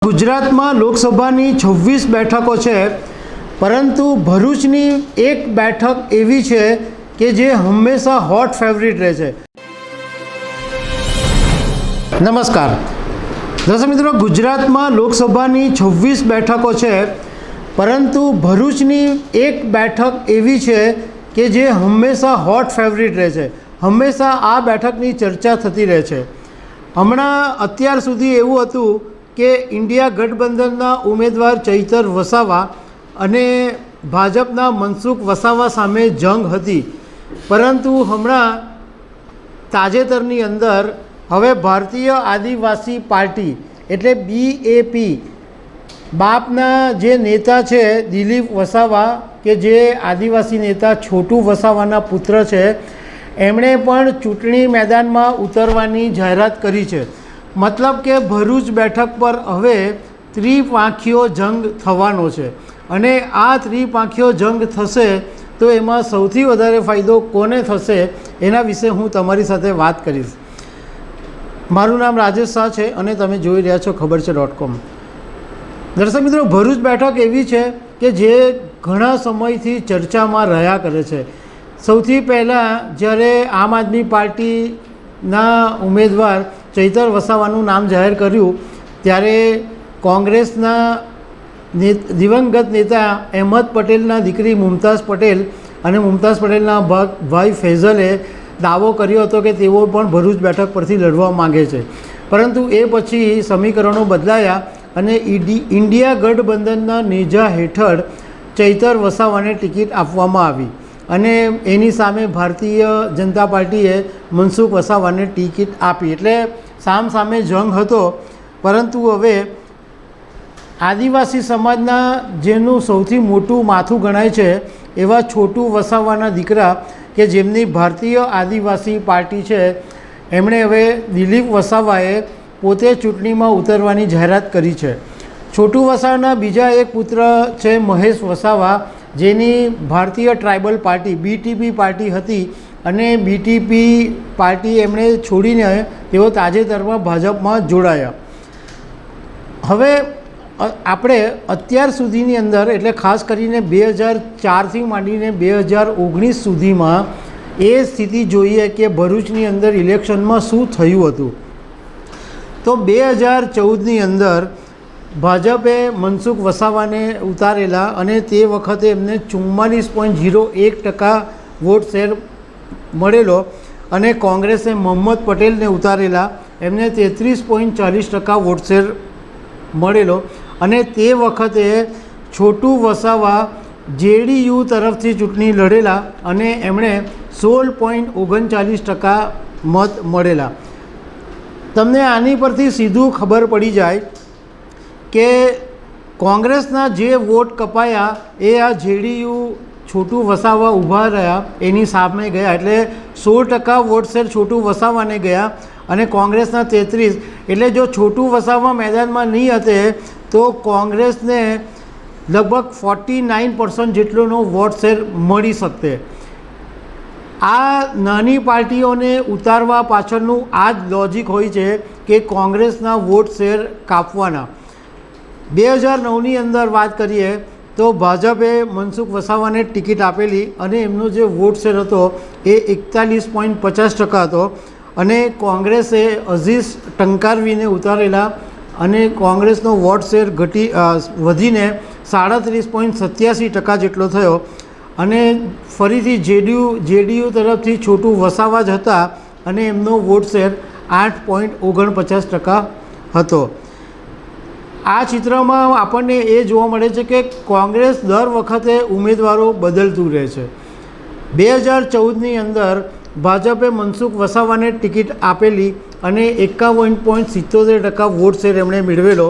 ગુજરાતમાં લોકસભાની 26 બેઠકો છે, પરંતુ ભરૂચની એક બેઠક એવી છે કે જે હંમેશા હોટ ફેવરિટ રહે છે। નમસ્કાર દર્શક મિત્રો, ગુજરાતમાં લોકસભાની 26 બેઠકો છે, પરંતુ ભરૂચની એક બેઠક એવી છે કે જે હંમેશા હોટ ફેવરિટ રહે છે। હંમેશા આ બેઠકની ચર્ચા થતી રહે છે। હમણાં અત્યાર સુધી એવું હતું કે ઇન્ડિયા ગઠબંધનના ઉમેદવાર ચૈતર વસાવા અને ભાજપના મનસુખ વસાવા સામે જંગ હતી, પરંતુ હમણાં તાજેતરની અંદર હવે ભારતીય આદિવાસી પાર્ટી એટલે BAP બાપના જે નેતા છે દિલીપ વસાવા, કે જે આદિવાસી નેતા છોટુ વસાવાના પુત્ર છે, એમણે પણ ચૂંટણી મેદાનમાં ઉતરવાની જાહેરાત કરી છે। મતલબ કે ભરૂચ બેઠક પર હવે ત્રિપાંખીયો જંગ થવાનો છે, અને આ ત્રિપાંખીયો જંગ થશે તો એમાં સૌથી વધારે ફાયદો કોને થશે એના વિશે હું તમારી સાથે વાત કરીશ। મારું નામ રાજેશ શાહ છે અને તમે જોઈ રહ્યા છો ખબર છે.com। દર્શક મિત્રો, ભરૂચ બેઠક એવી છે કે જે ઘણા સમયથી ચર્ચામાં રહ્યા કરે છે। સૌથી પહેલાં જ્યારે આમ આદમી પાર્ટીના ઉમેદવાર ચૈતર વસાવાનું નામ જાહેર કર્યું ત્યારે કોંગ્રેસના દિવંગત નેતા અહેમદ પટેલના દીકરી મુમતાઝ પટેલ અને મુમતાઝ પટેલના ભાઈ ફૈઝલે દાવો કર્યો હતો કે તેઓ પણ ભરૂચ બેઠક પરથી લડવા માગે છે, પરંતુ એ પછી સમીકરણો બદલાયા અને ઇન્ડિયા ગઠબંધનના નેજા હેઠળ ચૈતર વસાવાને ટિકિટ આપવામાં આવી અને એની સામે ભારતીય જનતા પાર્ટીએ મનસુખ વસાવાને ટિકિટ આપી, એટલે સામસામે જંગ હતો। પરંતુ હવે આદિવાસી સમાજના જેનું સૌથી મોટું માથું ગણાય છે એવા છોટુ વસાવાના દીકરા, કે જેમની ભારતીય આદિવાસી પાર્ટી છે, એમણે હવે દિલીપ વસાવાએ પોતે ચૂંટણીમાં ઉતરવાની જાહેરાત કરી છે। છોટુ વસાવાના બીજા એક પુત્ર છે મહેશ વસાવા, જેની ભારતીય ટ્રાઇબલ પાર્ટી BTP પાર્ટી હતી અને BTP પાર્ટી એમણે છોડીને તેઓ તાજેતરમાં ભાજપમાં જોડાયા। હવે આપણે અત્યાર સુધીની અંદર એટલે ખાસ કરીને 2004થી માંડીને 2019 સુધીમાં એ સ્થિતિ જોઈએ કે ભરૂચની અંદર ઇલેક્શનમાં શું થયું હતું। તો 2014ની અંદર ભાજપે મનસુખ વસાવાને ઉતારેલા અને તે વખતે એમને 44.01% વોટ શેર મળેલો, અને કોંગ્રેસે મોહમ્મદ પટેલને ઉતારેલા, એમને 33.40% વોટ શેર મળેલો, અને તે વખતે છોટુ વસાવા JDU તરફથી ચૂંટણી લડેલા અને એમણે 16.39% મત મળેલા। તમને આની પરથી સીધું ખબર પડી જાય કે કોંગ્રેસના જે વોટ કપાયા એ આ JDU છોટુ વસાવા ઊભા રહ્યા એની સામે ગયા, એટલે 16% વોટ શેર છોટુ વસાવાને ગયા અને કોંગ્રેસના 33%। એટલે જો છોટુ વસાવા મેદાનમાં નહીં હતે તો કોંગ્રેસને લગભગ 49% જેટલોનો વોટ શેર મળી શકતે। આ નાની પાર્ટીઓને ઉતારવા પાછળનું આ જ લોજિક હોય છે કે કોંગ્રેસના વોટ શેર કાપવાના। 2009ની અંદર વાત કરીએ તો ભાજપે મનસુખ વસાવાને ટિકિટ આપેલી અને એમનો જે વોટ શેર હતો એ 41.50% હતો, અને કોંગ્રેસે અઝીઝ ટંકારવીને ઉતારેલા અને કોંગ્રેસનો વોટ શેર વધીને 37.87% જેટલો થયો, અને ફરીથી JDU તરફથી છોટુ વસાવા જ હતા અને એમનો વોટ શેર 8.49% હતો। આ ચિત્રમાં આપણને એ જોવા મળે છે કે કોંગ્રેસ દર વખતે ઉમેદવારો બદલતું રહે છે। 2014ની અંદર ભાજપે મનસુખ વસાવાને ટિકિટ આપેલી અને 51.77% વોટ શેર એમણે મેળવેલો।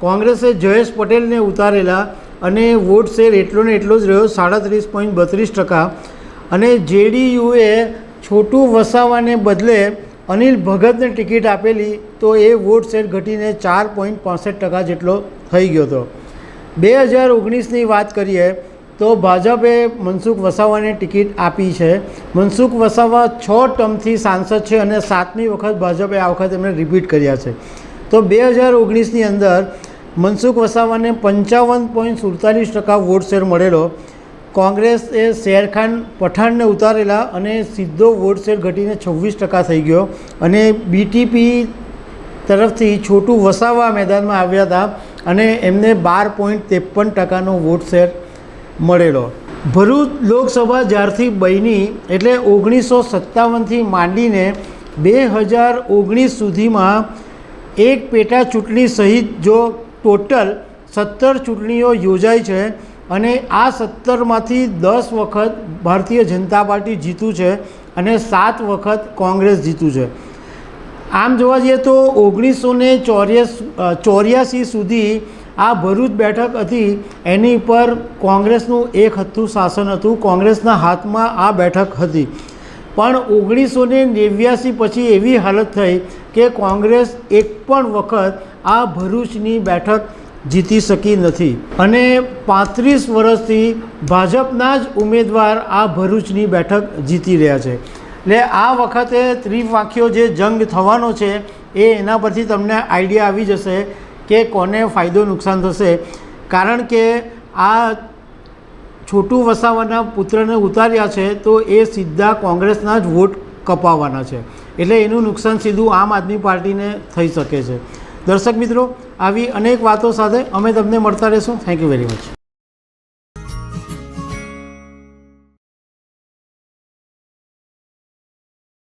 કોંગ્રેસે જયેશ પટેલને ઉતારેલા અને વોટ શેર એટલો ને એટલો જ રહ્યો 37.32%, અને JDUએ છોટુ વસાવાને બદલે અનિલ ભગતને ટિકિટ આપેલી તો એ વોટ શેર ઘટીને 4.65% જેટલો થઈ ગયો હતો। 2019ની વાત કરીએ તો ભાજપે મનસુખ વસાવાને ટિકિટ આપી છે। મનસુખ વસાવા 6 ટર્મથી સાંસદ છે અને 7મી વખત ભાજપે આ વખત એમણે રિપીટ કર્યા છે। તો 2019ની અંદર મનસુખ વસાવાને 55.47% વોટ શેર મળેલો. કોંગ્રેસે શેરખાન પઠાણને ઉતારેલા અને સીધો વોટ શેર ઘટીને 26% થઈ ગયો. અને બીટીપી તરફથી છોટું વસાવા મેદાનમાં આવ્યા હતા અને એમને 12.53%નો વોટ શેર મળેલો. ભરૂચ લોકસભા જ્યારથી બની એટલે 1957થી માંડીને 2019 સુધીમાં એક પેટા ચૂંટણી સહિત જો ટોટલ 17 ચૂંટણીઓ યોજાઈ છે અને આ 17માંથી 10 વખત ભારતીય જનતા પાર્ટી જીતું છે અને 7 વખત કોંગ્રેસ જીતું છે. આમ જોવા જઈએ તો 1984 સુધી આ ભરૂચ બેઠક હતી એની પર કોંગ્રેસનું એક હથ્થું શાસન હતું, કોંગ્રેસના હાથમાં આ બેઠક હતી. પણ 1989 પછી એવી હાલત થઈ કે કોંગ્રેસ એક પણ વખત આ ભરૂચની બેઠક જીતી શકી નથી અને 35 વર્ષથી ભાજપના જ ઉમેદવાર આ ભરૂચની બેઠક જીતી રહ્યા છે. એટલે આ વખતે ત્રિવાંખીયો જે જંગ થવાનો છે એ એના પરથી તમને આઈડિયા આવી જશે કે કોને ફાયદો નુકસાન થશે. કારણ કે આ છોટું વસાવાના પુત્રને ઉતાર્યા છે તો એ સીધા કોંગ્રેસના જ વોટ કપાવવાના છે, એટલે એનું નુકસાન સીધું આમ આદમી પાર્ટીને થઈ શકે છે. દર્શક મિત્રો, આવી અનેક વાતો સાથે અમે તમને મળતા રહીશું. Thank you very much.